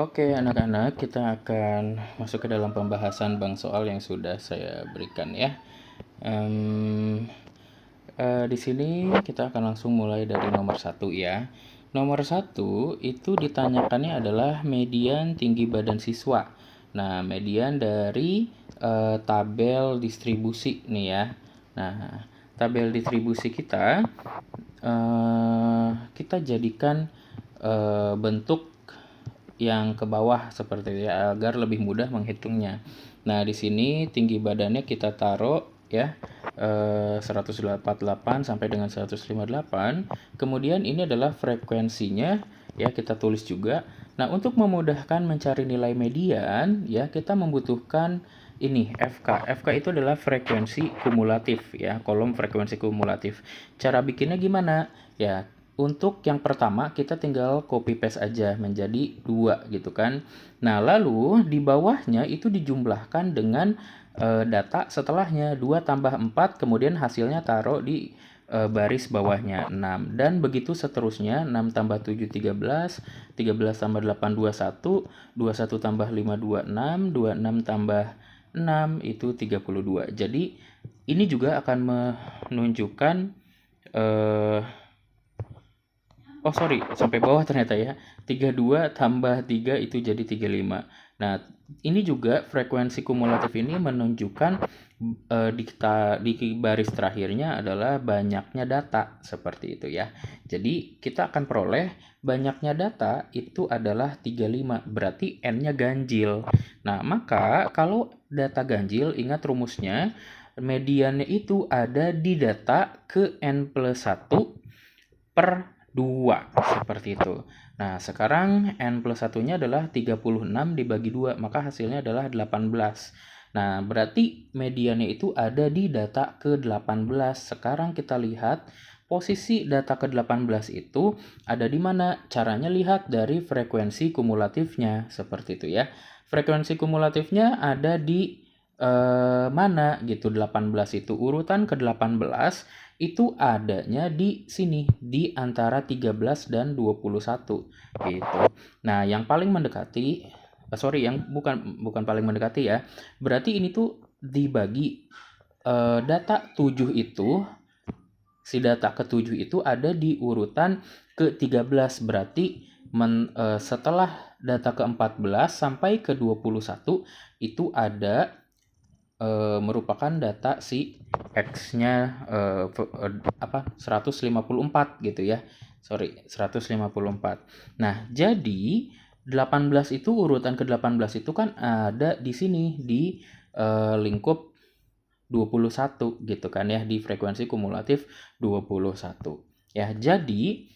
Oke, anak-anak, kita akan masuk ke dalam pembahasan bank soal yang sudah saya berikan ya. Di sini kita akan langsung mulai dari nomor 1 ya. Nomor 1 itu ditanyakannya adalah median tinggi badan siswa. Nah, median dari tabel distribusi nih ya. Nah, tabel distribusi kita jadikan bentuk yang ke bawah seperti itu ya, agar lebih mudah menghitungnya. Nah, di sini tinggi badannya kita taruh ya 188 sampai dengan 158. Kemudian ini adalah frekuensinya ya, kita tulis juga. Nah, untuk memudahkan mencari nilai median ya, kita membutuhkan ini FK. FK itu adalah frekuensi kumulatif ya, kolom frekuensi kumulatif. Cara bikinnya gimana? Ya, untuk yang pertama kita tinggal copy paste aja menjadi 2 gitu kan. Nah, lalu di bawahnya itu dijumlahkan dengan data setelahnya 2 tambah 4, kemudian hasilnya taruh di baris bawahnya 6, dan begitu seterusnya. 6 tambah 7 13, 13 tambah 8 21, 21 tambah 5 26, 26 tambah 6 itu 32. Jadi ini juga akan menunjukkan sampai bawah ternyata ya. 32 tambah 3 itu jadi 35. Nah, ini juga frekuensi kumulatif ini menunjukkan di baris terakhirnya adalah banyaknya data, seperti itu ya. Jadi kita akan peroleh banyaknya data itu adalah 35, berarti N-nya ganjil. Nah, maka kalau data ganjil, ingat rumusnya, mediannya itu ada di data ke N plus 1 per 2, seperti itu. Nah, sekarang N plus 1-nya adalah 36 dibagi 2, maka hasilnya adalah 18. Nah, berarti mediannya itu ada di data ke-18. Sekarang kita lihat posisi data ke-18 itu ada di mana. Caranya lihat dari frekuensi kumulatifnya, seperti itu ya. Frekuensi kumulatifnya ada di mana gitu. 18 itu urutan ke-18 itu adanya di sini, di antara 13 dan 21 gitu. Nah, yang paling mendekati, yang bukan paling mendekati ya. Berarti ini tuh dibagi data 7 itu, si data ke-7 itu ada di urutan ke-13. Berarti setelah data ke-14 sampai ke-21 itu ada merupakan data si X-nya 154 gitu ya. 154. Nah, jadi 18 itu urutan ke-18 itu kan ada di sini di lingkup 21 gitu kan ya, di frekuensi kumulatif 21. Ya, jadi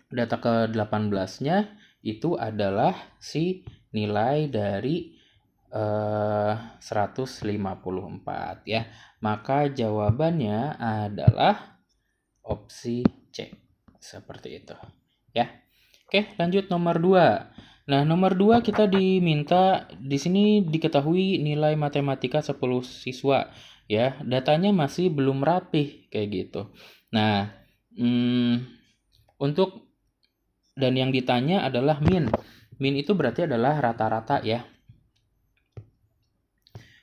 data ke-18-nya itu adalah si nilai dari 154 ya. Maka jawabannya adalah opsi C. Seperti itu ya. Oke, lanjut nomor 2. Nah, nomor 2 kita diminta di sini diketahui nilai matematika 10 siswa ya. Datanya masih belum rapih kayak gitu. Nah, untuk dan yang ditanya adalah min. Min itu berarti adalah rata-rata ya.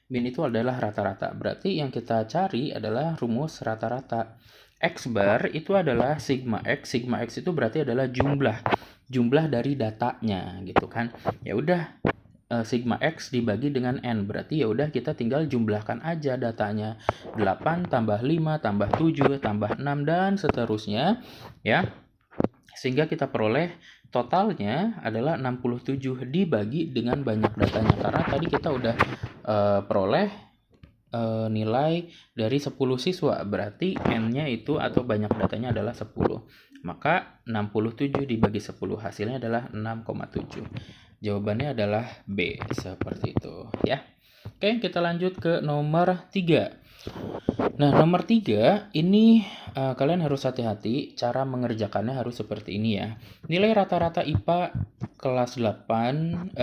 Min itu adalah rata-rata. Berarti yang kita cari adalah rumus rata-rata. X bar itu adalah sigma X. Sigma X itu berarti adalah jumlah dari datanya gitu kan. Ya udah, sigma X dibagi dengan N. Berarti ya udah kita tinggal jumlahkan aja datanya. 8 tambah 5 tambah 7 tambah 6 dan seterusnya ya. Sehingga kita peroleh totalnya adalah 67 dibagi dengan banyak datanya. Karena tadi kita udah peroleh nilai dari 10 siswa. Berarti N-nya itu atau banyak datanya adalah 10. Maka 67 dibagi 10 hasilnya adalah 6,7. Jawabannya adalah B, seperti itu ya. Oke, kita lanjut ke nomor 3. Nah, nomor 3 ini kalian harus hati-hati, cara mengerjakannya harus seperti ini ya. Nilai rata-rata IPA kelas 8,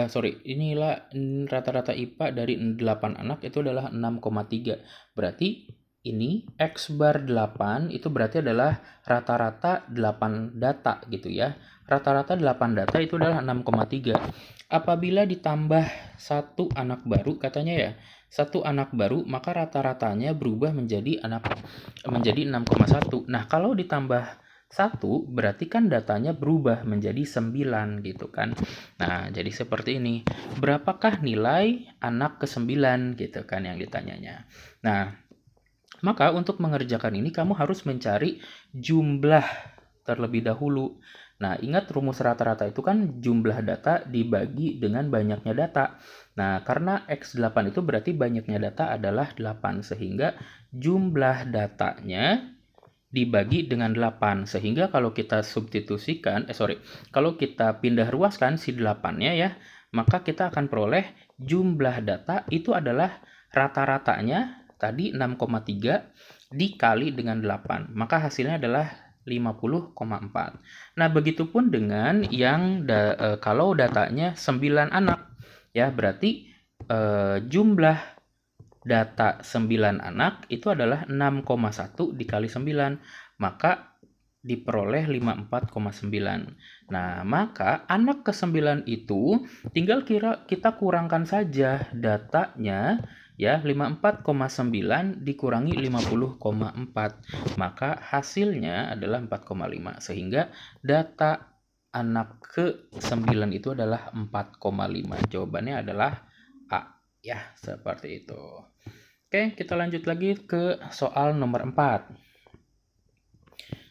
inilah rata-rata IPA dari 8 anak itu adalah 6,3. Berarti ini X bar 8 itu berarti adalah rata-rata 8 data gitu ya. Rata-rata 8 data itu adalah 6,3. apabila ditambah satu anak baru, katanya ya, satu anak baru, maka rata-ratanya berubah menjadi 6,1. Nah, kalau ditambah satu berarti kan datanya berubah menjadi 9 gitu kan. Nah, jadi seperti ini. Berapakah nilai anak ke-9 gitu kan yang ditanyanya. Nah, maka untuk mengerjakan ini kamu harus mencari jumlah terlebih dahulu. Nah, ingat rumus rata-rata itu kan jumlah data dibagi dengan banyaknya data. Nah, karena X8 itu berarti banyaknya data adalah 8, sehingga jumlah datanya dibagi dengan 8. Sehingga kalau kita substitusikan, kalau kita pindah ruaskan si 8-nya ya, maka kita akan peroleh jumlah data itu adalah rata-ratanya tadi 6,3 dikali dengan 8. Maka hasilnya adalah 50,4. Nah, begitupun dengan yang kalau datanya 9 anak. Ya, berarti jumlah data 9 anak itu adalah 6,1 dikali 9, maka diperoleh 54,9. Nah, maka anak ke-9 itu tinggal kita kurangkan saja datanya ya, 54,9 dikurangi 50,4. Maka hasilnya adalah 4,5, sehingga data anak ke-9 itu adalah 4,5. Jawabannya adalah A. Ya, seperti itu. Oke, kita lanjut lagi ke soal nomor 4.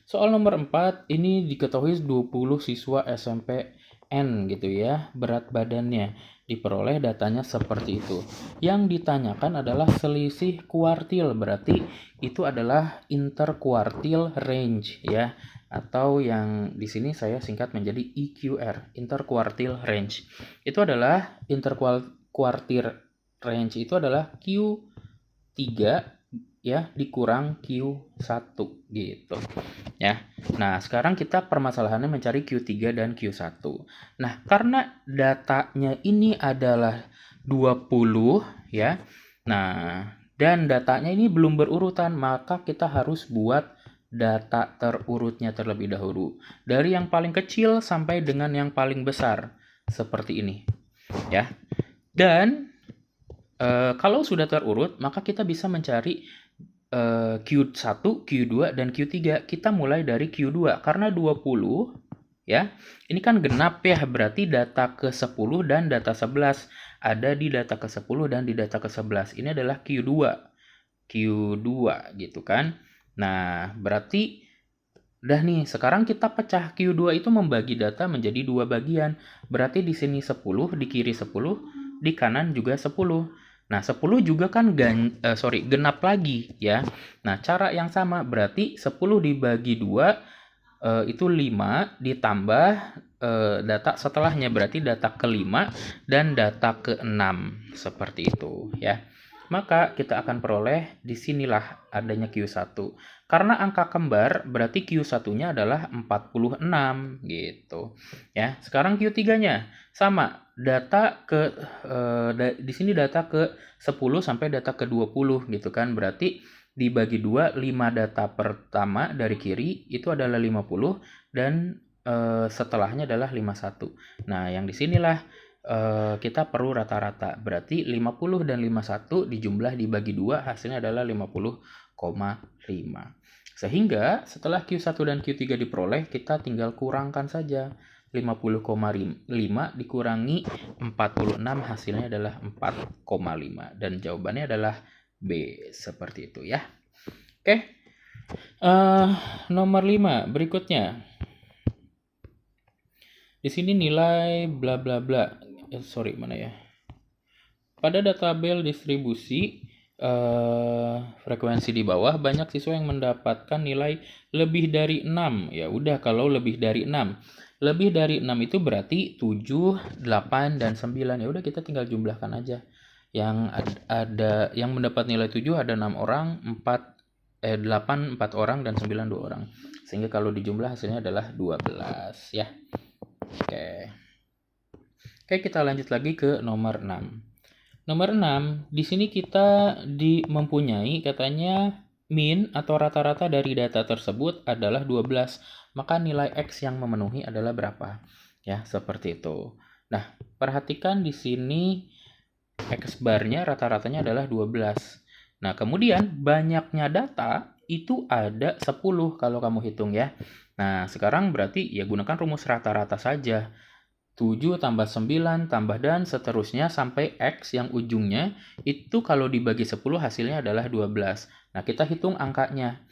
Soal nomor 4 ini diketahui 20 siswa SMP N gitu ya, berat badannya. Diperoleh datanya seperti itu. Yang ditanyakan adalah selisih kuartil, berarti itu adalah interquartile range ya, atau yang di sini saya singkat menjadi IQR, interquartile range. Itu adalah interquartile range itu adalah Q3 ya dikurang Q1 gitu ya. Nah, sekarang kita permasalahannya mencari Q3 dan Q1. Nah, karena datanya ini adalah 20 ya. Nah, dan datanya ini belum berurutan, maka kita harus buat data terurutnya terlebih dahulu. Dari yang paling kecil sampai dengan yang paling besar. Seperti ini ya. Dan kalau sudah terurut, maka kita bisa mencari Q1, Q2, dan Q3. Kita mulai dari Q2, karena 20, ya. Ini kan genap ya, berarti data ke-10 dan data 11. Ada di data ke-10 dan di data ke-11. Ini adalah Q2. Q2 gitu kan. Nah, berarti udah nih, sekarang kita pecah Q2 itu membagi data menjadi dua bagian. Berarti di sini 10, di kiri 10, di kanan juga 10. Nah, 10 juga kan genap lagi ya. Nah, cara yang sama berarti 10 dibagi 2 itu 5 ditambah data setelahnya, berarti data ke-5 dan data ke-6 seperti itu ya. Maka kita akan peroleh disinilah adanya Q1. Karena angka kembar berarti Q1-nya adalah 46 gitu. Ya, sekarang Q3-nya sama. Data di sini data ke 10 sampai data ke 20 gitu kan. Berarti dibagi 2, 5 data pertama dari kiri itu adalah 50 dan setelahnya adalah 51. Nah, yang disinilah kita perlu rata-rata. Berarti 50 dan 51 dijumlah dibagi 2 hasilnya adalah 50,5. Sehingga setelah Q1 dan Q3 diperoleh, kita tinggal kurangkan saja. 50,5 dikurangi 46 hasilnya adalah 4,5. Dan jawabannya adalah B. Seperti itu ya. Oke. Nomor 5 berikutnya. Di sini nilai bla bla bla. Mana ya? Pada tabel distribusi frekuensi di bawah, banyak siswa yang mendapatkan nilai lebih dari 6. Ya udah, kalau lebih dari 6. Lebih dari 6 itu berarti 7, 8, dan 9. Ya udah, kita tinggal jumlahkan aja. Yang ada yang mendapat nilai 7 ada 6 orang, 8 4 orang, dan 9 2 orang. Sehingga kalau dijumlah hasilnya adalah 12 ya. Oke, kita lanjut lagi ke nomor 6. Nomor 6, di sini kita mempunyai katanya min atau rata-rata dari data tersebut adalah 12. Maka nilai X yang memenuhi adalah berapa? Ya, seperti itu. Nah, perhatikan di sini X bar-nya rata-ratanya adalah 12. Nah, kemudian banyaknya data itu ada 10 kalau kamu hitung ya. Nah, sekarang berarti ya gunakan rumus rata-rata saja. 7 tambah 9 tambah dan seterusnya sampai X yang ujungnya itu kalau dibagi 10 hasilnya adalah 12. Nah, kita hitung angkanya.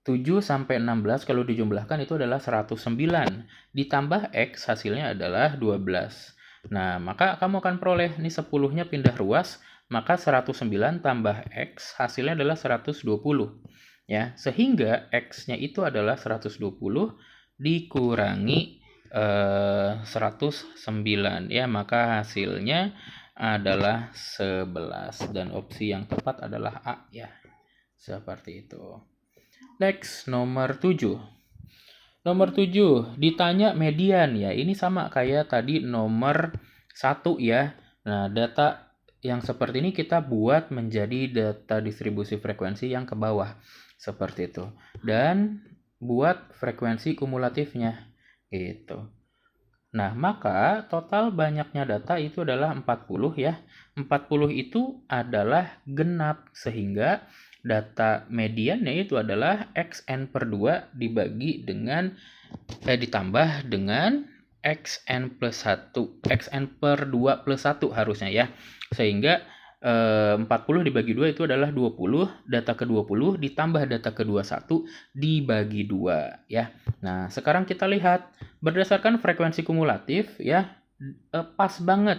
7 sampai 16 kalau dijumlahkan itu adalah 109. Ditambah X hasilnya adalah 12. Nah, maka kamu akan peroleh ini 10-nya pindah ruas, maka 109 tambah X hasilnya adalah 120. Ya, sehingga X-nya itu adalah 120 dikurangi 109 ya, maka hasilnya adalah 11 dan opsi yang tepat adalah A ya. Seperti itu. Next, nomor 7. Nomor 7, ditanya median ya. Ini sama kayak tadi nomor 1 ya. Nah, data yang seperti ini kita buat menjadi data distribusi frekuensi yang ke bawah. Seperti itu. Dan buat frekuensi kumulatifnya. Gitu. Nah, maka total banyaknya data itu adalah 40 ya. 40 itu adalah genap, sehingga data mediannya itu adalah XN per 2 dibagi dengan ditambah dengan XN plus 1. XN per 2 plus 1 harusnya ya. Sehingga 40 dibagi 2 itu adalah 20, data ke-20 ditambah data ke-21 dibagi 2 ya. Nah, sekarang kita lihat berdasarkan frekuensi kumulatif ya, pas banget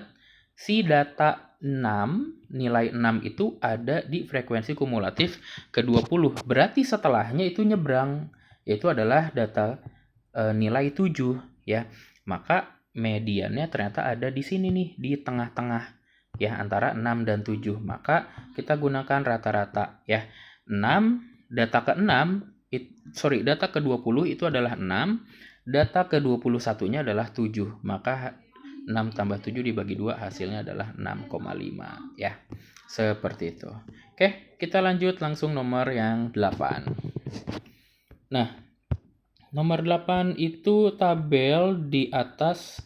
si data 6, nilai 6 itu ada di frekuensi kumulatif ke-20. Berarti setelahnya itu nyebrang, yaitu adalah data nilai 7 ya. Maka mediannya ternyata ada di sini nih, di tengah-tengah ya, antara 6 dan 7. Maka kita gunakan rata-rata ya. 6 data ke-6 data ke-20 itu adalah 6, data ke-21-nya adalah 7. Maka 6 tambah 7 dibagi 2 hasilnya adalah 6,5 ya. Seperti itu. Oke, kita lanjut langsung nomor yang 8. Nah, nomor 8 itu tabel di atas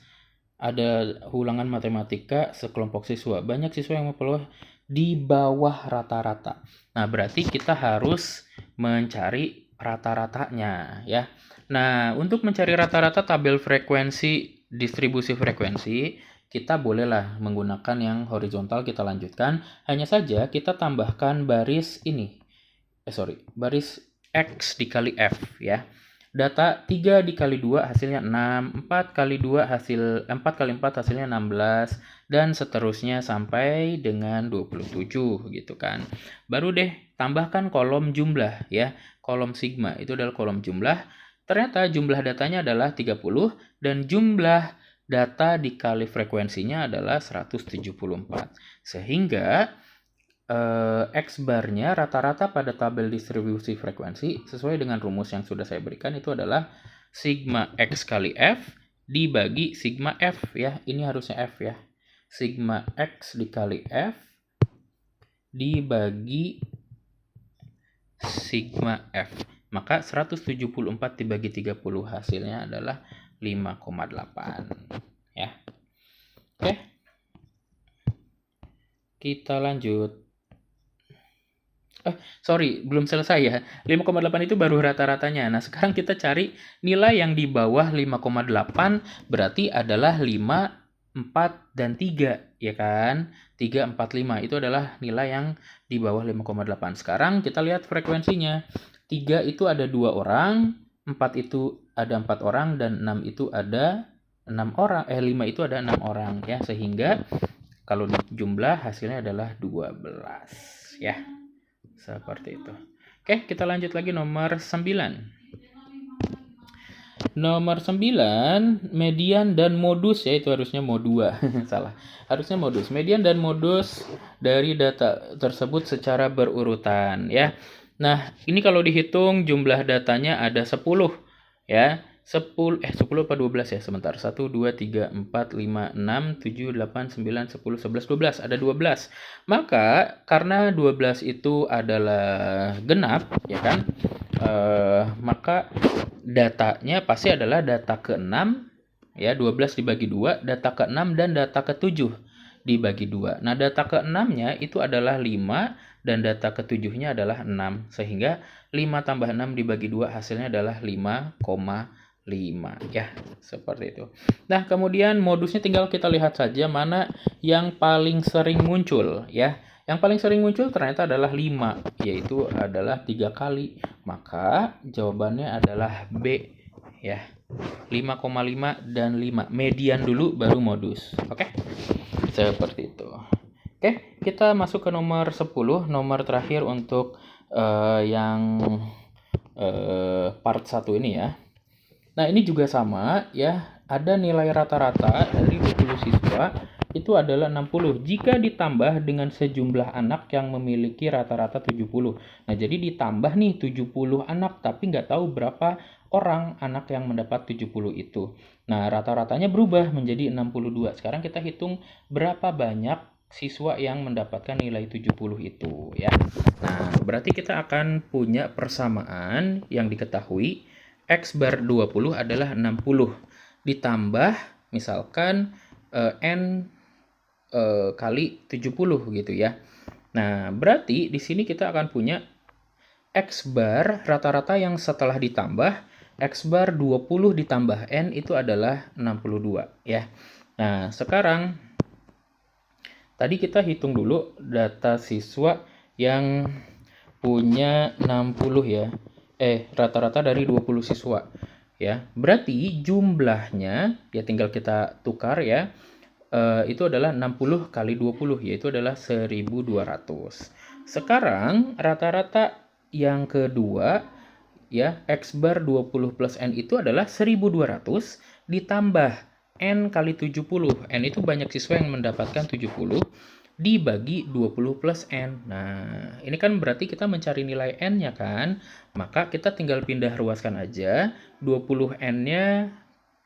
ada ulangan matematika sekelompok siswa. Banyak siswa yang memperoleh di bawah rata-rata. Nah, berarti kita harus mencari rata-ratanya ya. Nah, untuk mencari rata-rata tabel frekuensi, distribusi frekuensi, kita bolehlah menggunakan yang horizontal, kita lanjutkan. Hanya saja kita tambahkan baris ini. Baris X dikali F ya. Data 3 dikali 2 hasilnya 6, 4 kali 2 4 kali 4 hasilnya 16, dan seterusnya sampai dengan 27 gitu kan. Baru deh tambahkan kolom jumlah ya. Kolom sigma itu adalah kolom jumlah. Ternyata jumlah datanya adalah 30 dan jumlah data dikali frekuensinya adalah 174. Sehingga X bar-nya rata-rata pada tabel distribusi frekuensi sesuai dengan rumus yang sudah saya berikan itu adalah sigma X kali F dibagi sigma F ya. Ini harusnya F ya. Sigma X dikali F dibagi sigma F. Maka 174 dibagi 30 hasilnya adalah 5,8 ya. Oke. Kita lanjut. Belum selesai ya. 5,8 itu baru rata-ratanya. Nah, sekarang kita cari nilai yang di bawah 5,8 berarti adalah 5, 4, dan 3, ya kan? 3, 4, 5 itu adalah nilai yang di bawah 5,8. Sekarang kita lihat frekuensinya. 3 itu ada 2 orang, 4 itu ada 4 orang, dan 6 itu ada 6 orang. 5 itu ada 6 orang ya. Sehingga kalau jumlah hasilnya adalah 12 ya. Seperti itu. Oke, kita lanjut lagi nomor 9. Nomor 9, median dan modus ya, itu harusnya mod 2. Salah. Harusnya modus. Median dan modus dari data tersebut secara berurutan ya. Nah, ini kalau dihitung jumlah datanya ada 10 ya. 10 apa 12 ya, sebentar. 1 2 3 4 5 6 7 8 9 10 11 12, ada 12. Maka karena 12 itu adalah genap ya kan, maka datanya pasti adalah data ke-6 Ya, 12 dibagi 2, data ke-6 dan data ke-7 dibagi 2. Nah, data ke-6-nya itu adalah 5 dan data ke-7-nya adalah 6. Sehingga 5 tambah 6 dibagi 2 hasilnya adalah 5,5 ya, seperti itu. Nah, kemudian modusnya tinggal kita lihat saja mana yang paling sering muncul ya. Yang paling sering muncul ternyata adalah 5, yaitu adalah 3 kali. Maka jawabannya adalah B ya. 5,5 dan 5. Median dulu baru modus. Oke? Seperti itu. Oke, kita masuk ke nomor 10, nomor terakhir untuk yang part 1 ini ya. Nah, ini juga sama ya, ada nilai rata-rata dari 20 siswa itu adalah 60 jika ditambah dengan sejumlah anak yang memiliki rata-rata 70. Nah, jadi ditambah nih 70 anak, tapi nggak tahu berapa orang anak yang mendapat 70 itu. Nah, rata-ratanya berubah menjadi 62. Sekarang kita hitung berapa banyak siswa yang mendapatkan nilai 70 itu ya. Nah, berarti kita akan punya persamaan yang diketahui X bar 20 adalah 60 ditambah misalkan N kali 70 gitu ya. Nah, berarti di sini kita akan punya X bar rata-rata yang setelah ditambah X bar 20 ditambah N itu adalah 62 ya. Nah, sekarang tadi kita hitung dulu data siswa yang punya 60 ya. Rata-rata dari 20 siswa ya. Berarti jumlahnya ya tinggal kita tukar ya. Itu adalah 60 kali 20 yaitu adalah 1200. Sekarang rata-rata yang kedua ya, X bar 20 plus N itu adalah 1200 ditambah N kali 70. N itu banyak siswa yang mendapatkan 70 dibagi 20 plus N. Nah, ini kan berarti kita mencari nilai N-nya kan? Maka kita tinggal pindah ruaskan aja. 20 N-nya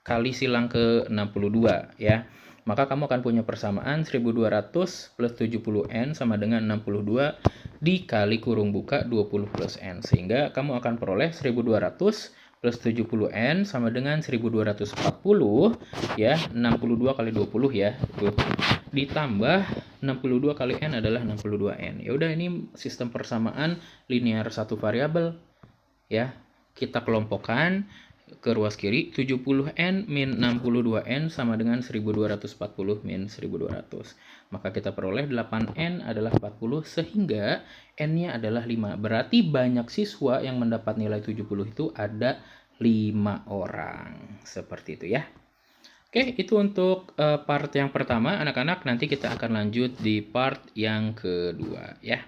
kali silang ke 62 ya. Maka kamu akan punya persamaan 1200 plus 70N sama dengan 62 dikali kurung buka 20 plus N. Sehingga kamu akan peroleh 1200 plus 70N sama dengan 1240 ya, 62 kali 20 ya. Itu ditambah 62 kali N adalah 62N. Ya udah, ini sistem persamaan linear satu variabel ya. Kita kelompokkan ke ruas kiri, 70N min 62N sama dengan 1240 min 1200. Maka kita peroleh 8N adalah 40 sehingga N-nya adalah 5. Berarti banyak siswa yang mendapat nilai 70 itu ada 5 orang. Seperti itu ya. Oke, itu untuk part yang pertama anak-anak. Nanti kita akan lanjut di part yang kedua ya.